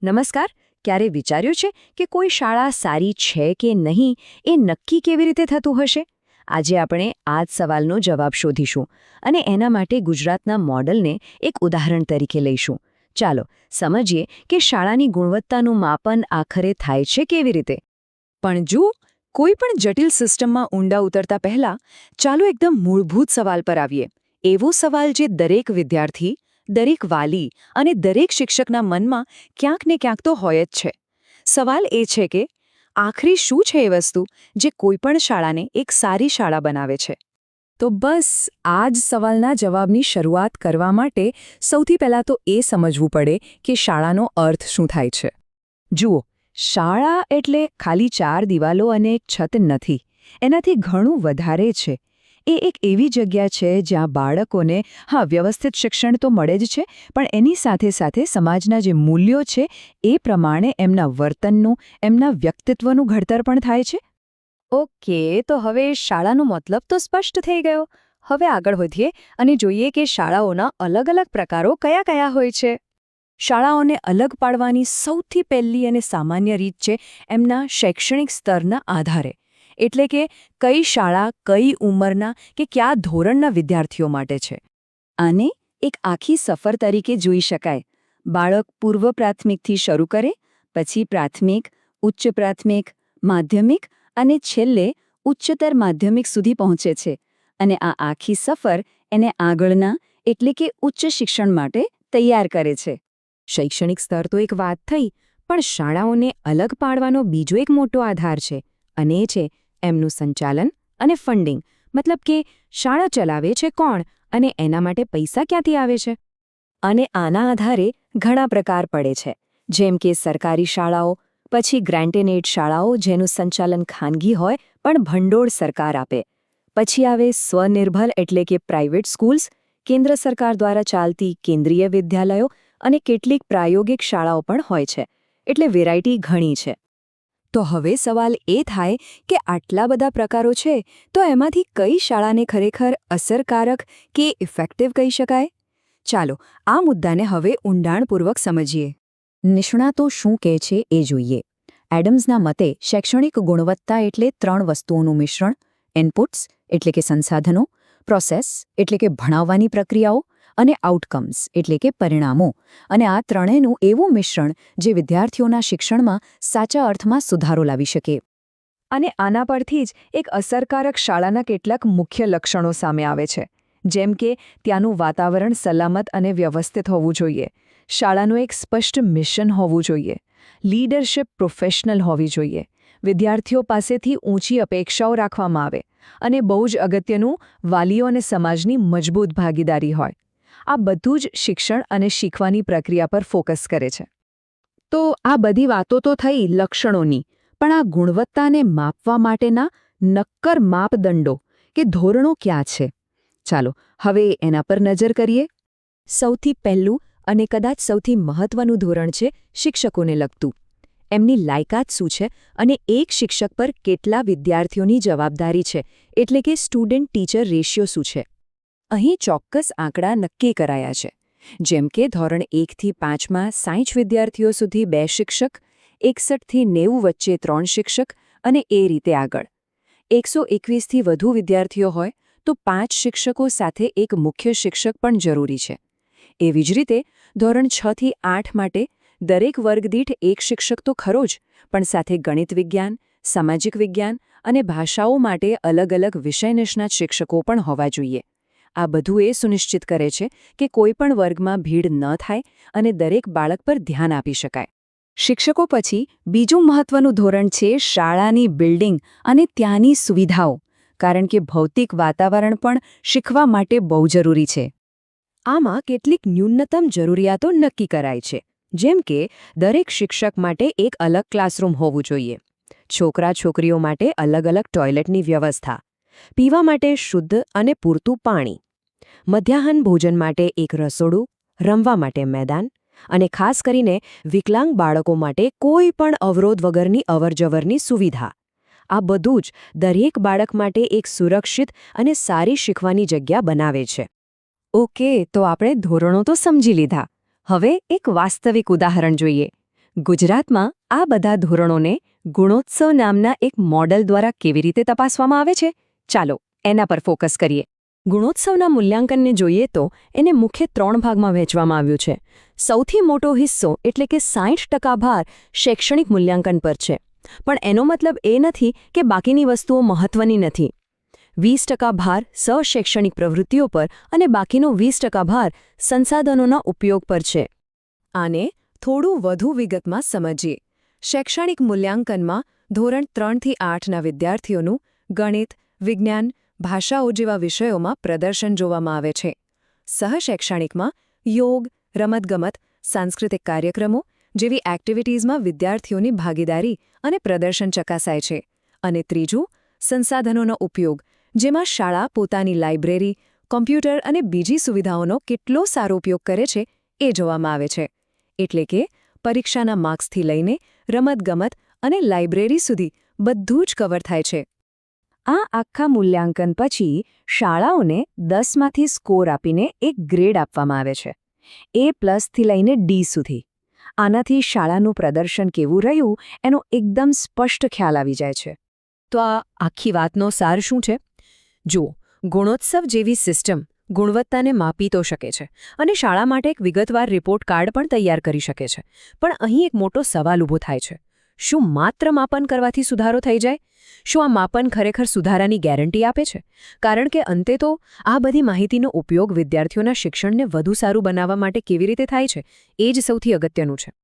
નમસ્કાર. ક્યારે વિચાર્યું છે કે કોઈ શાળા સારી છે કે નહીં એ નક્કી કેવી રીતે થતું હશે? આજે આપણે આ જ સવાલનો જવાબ શોધીશું અને એના માટે ગુજરાતના મોડલને એક ઉદાહરણ તરીકે લઈશું. ચાલો સમજીએ કે શાળાની ગુણવત્તાનું માપન આખરે થાય છે કેવી રીતે. પણ જુઓ, કોઈ પણ જટિલ સિસ્ટમમાં ઊંડા ઉતરતા પહેલા ચાલો એકદમ મૂળભૂત સવાલ પર આવીએ. એવો સવાલ જે દરેક વિદ્યાર્થી, દરેક વાલી અને દરેક શિક્ષકના મનમાં ક્યાંક ને ક્યાંક તો હોય જ છે. સવાલ એ છે કે આખરી શું છે એ વસ્તુ જે કોઈપણ શાળાને એક સારી શાળા બનાવે છે? તો બસ આ જ સવાલના જવાબની શરૂઆત કરવા માટે સૌથી પહેલાં તો એ સમજવું પડે કે શાળાનો અર્થ શું થાય છે. જુઓ, શાળા એટલે ખાલી 4 દિવાલો અને એક છત નથી. એનાથી ઘણું વધારે છે. એ એક એવી જગ્યા છે જ્યાં બાળકોને વ્યવસ્થિત શિક્ષણ તો મળે જ છે, પણ એની સાથે સાથે સમાજના જે મૂલ્યો છે એ પ્રમાણે એમના વર્તનનું, એમના વ્યક્તિત્વનું ઘડતર પણ થાય છે. ઓકે, તો હવે શાળાનો મતલબ તો સ્પષ્ટ થઈ ગયો. હવે આગળ વધીએ અને જોઈએ કે શાળાઓના અલગ અલગ પ્રકારો કયા કયા હોય છે. શાળાઓને અલગ પાડવાની સૌથી પહેલી અને સામાન્ય રીત છે એમના શૈક્ષણિક સ્તરના આધારે. એટલે કે કઈ શાળા કઈ ઉંમરના કે કયા ધોરણના વિદ્યાર્થીઓ માટે છે. આને એક આખી સફર તરીકે જોઈ શકાય. બાળક પૂર્વ પ્રાથમિકથી શરૂ કરે, પછી પ્રાથમિક, ઉચ્ચ પ્રાથમિક, માધ્યમિક અને છેલ્લે ઉચ્ચતર માધ્યમિક સુધી પહોંચે છે. અને આ આખી સફર એને આગળના એટલે કે ઉચ્ચ શિક્ષણ માટે તૈયાર કરે છે. શૈક્ષણિક સ્તર તો એક વાત થઈ, પણ શાળાઓને અલગ પાડવાનો બીજો એક મોટો આધાર છે, અને એ છે એમનું સંચાલન અને ફંડિંગ. મતલબ કે શાળા ચલાવે છે કોણ અને એના માટે પૈસા ક્યાંથી આવે છે? અને આના આધારે ઘણા પ્રકાર પડે છે, જેમ કે સરકારી શાળાઓ, પછી ગ્રાન્ટેડ શાળાઓ જેનું સંચાલન ખાનગી હોય પણ ભંડોળ સરકાર આપે. પછી આવે સ્વનિર્ભર એટલે કે પ્રાઇવેટ સ્કૂલ્સ, કેન્દ્ર સરકાર દ્વારા ચાલતી કેન્દ્રીય વિદ્યાલયો અને કેટલીક પ્રાયોગિક શાળાઓ પણ હોય છે. એટલે વેરાયટી ઘણી છે. તો હવે સવાલ એ થાય કે આટલા બધા પ્રકારો છે, તો એમાંથી કઈ શાળાને ખરેખર અસરકારક કે ઇફેક્ટિવ કહી શકાય? ચાલો આ મુદ્દાને હવે ઊંડાણપૂર્વક સમજીએ. નિષ્ણાતો શું કહે છે એ જોઈએ. એડમ્સના મતે શૈક્ષણિક ગુણવત્તા એટલે 3 વસ્તુઓનું મિશ્રણ: ઇનપુટ્સ એટલે કે સંસાધનો, પ્રોસેસ એટલે કે ભણાવવાની પ્રક્રિયાઓ, અને આઉટકમ્સ એટલે કે પરિણામો. અને આ ત્રણેયનું એવું મિશ્રણ જે વિદ્યાર્થીઓના શિક્ષણમાં સાચા અર્થમાં સુધારો લાવી શકે. અને આના પરથી જ એક અસરકારક શાળાના કેટલાક મુખ્ય લક્ષણો સામે આવે છે. જેમ કે ત્યાંનું વાતાવરણ સલામત અને વ્યવસ્થિત હોવું જોઈએ, શાળાનું એક સ્પષ્ટ મિશન હોવું જોઈએ, લીડરશિપ પ્રોફેશનલ હોવી જોઈએ, વિદ્યાર્થીઓ પાસેથી ઊંચી અપેક્ષાઓ રાખવામાં આવે, અને બહુ જ અગત્યનું, વાલીઓ અને સમાજની મજબૂત ભાગીદારી હોય. આ બધું જ શિક્ષણ અને શીખવાની પ્રક્રિયા પર ફોકસ કરે છે. તો આ બધી વાતો તો થઈ લક્ષણોની, પણ આ ગુણવત્તાને માપવા માટેના નક્કર માપદંડો કે ધોરણો ક્યાં છે? ચાલો હવે એના પર નજર કરીએ. સૌથી પહેલું અને કદાચ સૌથી મહત્વનું ધોરણ છે શિક્ષકોને લગતું. એમની લાયકાત શું છે અને એક શિક્ષક પર કેટલા વિદ્યાર્થીઓની જવાબદારી છે, એટલે કે સ્ટુડન્ટ ટીચર રેશિયો શું છે. અહીં ચોક્કસ આંકડા નક્કી કરાયા છે. જેમ કે ધોરણ 1થી 5માં 60 વિદ્યાર્થીઓ સુધી 2 શિક્ષક, 61થી 90 વચ્ચે 3 શિક્ષક અને એ રીતે આગળ. 121થી વધુ વિદ્યાર્થીઓ હોય તો 5 શિક્ષકો સાથે એક મુખ્ય શિક્ષક પણ જરૂરી છે. એવી જ રીતે ધોરણ 6થી 8 માટે દરેક વર્ગ દીઠ એક શિક્ષક તો ખરો જ, પણ સાથે ગણિત વિજ્ઞાન, સામાજિક વિજ્ઞાન અને ભાષાઓ માટે અલગ અલગ વિષય નિષ્ણાત શિક્ષકો પણ હોવા જોઈએ. આ બધું એ સુનિશ્ચિત કરે છે કે કોઈ પણ વર્ગમાં ભીડ ન થાય અને દરેક બાળક પર ધ્યાન આપી શકાય. શિક્ષકો પછી બીજું મહત્વનું ધોરણ છે શાળાની બિલ્ડિંગ અને ત્યાંની સુવિધાઓ, કારણ કે ભૌતિક વાતાવરણ પણ શીખવા માટે બહુ જરૂરી છે. આમાં કેટલીક ન્યૂનતમ જરૂરિયાતો નક્કી કરાય છે, જેમ કે દરેક શિક્ષક માટે એક અલગ ક્લાસરૂમ હોવું જોઈએ, છોકરા-છોકરીઓ માટે અલગ અલગ ટોયલેટની વ્યવસ્થા, પીવા માટે શુદ્ધ અને પૂરતું પાણી, મધ્યાહન ભોજન માટે એક રસોડું, રમવા માટે મેદાન, અને ખાસ કરીને વિકલાંગ બાળકો માટે કોઈ પણ અવરોધ વગરની અવરજવરની સુવિધા. આ બધું જ દરેક બાળક માટે એક સુરક્ષિત અને સારી શીખવાની જગ્યા બનાવે છે. ઓકે, તો આપણે ધોરણો તો સમજી લીધા. હવે એક વાસ્તવિક ઉદાહરણ જોઈએ. ગુજરાતમાં આ બધા ધોરણોને ગુણોત્સવ નામના એક મોડલ દ્વારા કેવી રીતે તપાસવામાં આવે છે? ચાલો એના પર ફોકસ કરીએ. ગુણોત્સવના મૂલ્યાંકનને જોઈએ તો એને મુખ્ય 3 ભાગમાં વહેંચવામાં આવ્યું છે. સૌથી મોટો હિસ્સો એટલે કે 60% ભાર શૈક્ષણિક મૂલ્યાંકન પર છે. પણ એનો મતલબ એ નથી કે બાકીની વસ્તુઓ મહત્વની નથી. 20% ભાર સશૈક્ષણિક પ્રવૃત્તિઓ પર અને બાકીનો 20% ભાર સંસાધનોના ઉપયોગ પર છે. આને થોડું વધુ વિગતમાં સમજીએ. શૈક્ષણિક મૂલ્યાંકનમાં ધોરણ 3 થી 8ના વિદ્યાર્થીઓનું ગણિત, વિજ્ઞાન, ભાષાઓ જેવા વિષયોમાં પ્રદર્શન જોવામાં આવે છે. સહશૈક્ષણિકમાં યોગ, રમતગમત, સાંસ્કૃતિક કાર્યક્રમો જેવી એક્ટિવિટીઝમાં વિદ્યાર્થીઓની ભાગીદારી અને પ્રદર્શન ચકાસાય છે. અને ત્રીજું, સંસાધનોનો ઉપયોગ, જેમાં શાળા પોતાની લાઇબ્રેરી, કોમ્પ્યુટર અને બીજી સુવિધાઓનો કેટલો સારો ઉપયોગ કરે છે એ જોવામાં આવે છે. એટલે કે પરીક્ષાના માર્ક્સથી લઈને રમતગમત અને લાઇબ્રેરી સુધી બધું જ કવર થાય છે. આ આખા મૂલ્યાંકન પછી શાળાઓને 10માંથી સ્કોર આપીને એક ગ્રેડ આપવામાં આવે છે. A+ થી લઈને D સુધી. આનાથી શાળાનું પ્રદર્શન કેવું રહ્યું એનો એકદમ સ્પષ્ટ ખ્યાલ આવી જાય છે. તો આ આખી વાતનો સાર શું છે? જુઓ, ગુણોત્સવ જેવી સિસ્ટમ ગુણવત્તાને માપી તો શકે છે અને શાળા માટે એક વિગતવાર રિપોર્ટ કાર્ડ પણ તૈયાર કરી શકે છે. પણ અહીં એક મોટો સવાલ ઊભો થાય છે. શું માત્ર માપન કરવાથી સુધારો થઈ જાય? શું આ માપન ખરેખર સુધારાની ગેરંટી આપે છે? કારણ કે અંતે તો આ બધી માહિતીનો ઉપયોગ વિદ્યાર્થીઓના શિક્ષણને વધુ સારું બનાવવા માટે કેવી રીતે થાય છે એ જ સૌથી અગત્યનું છે.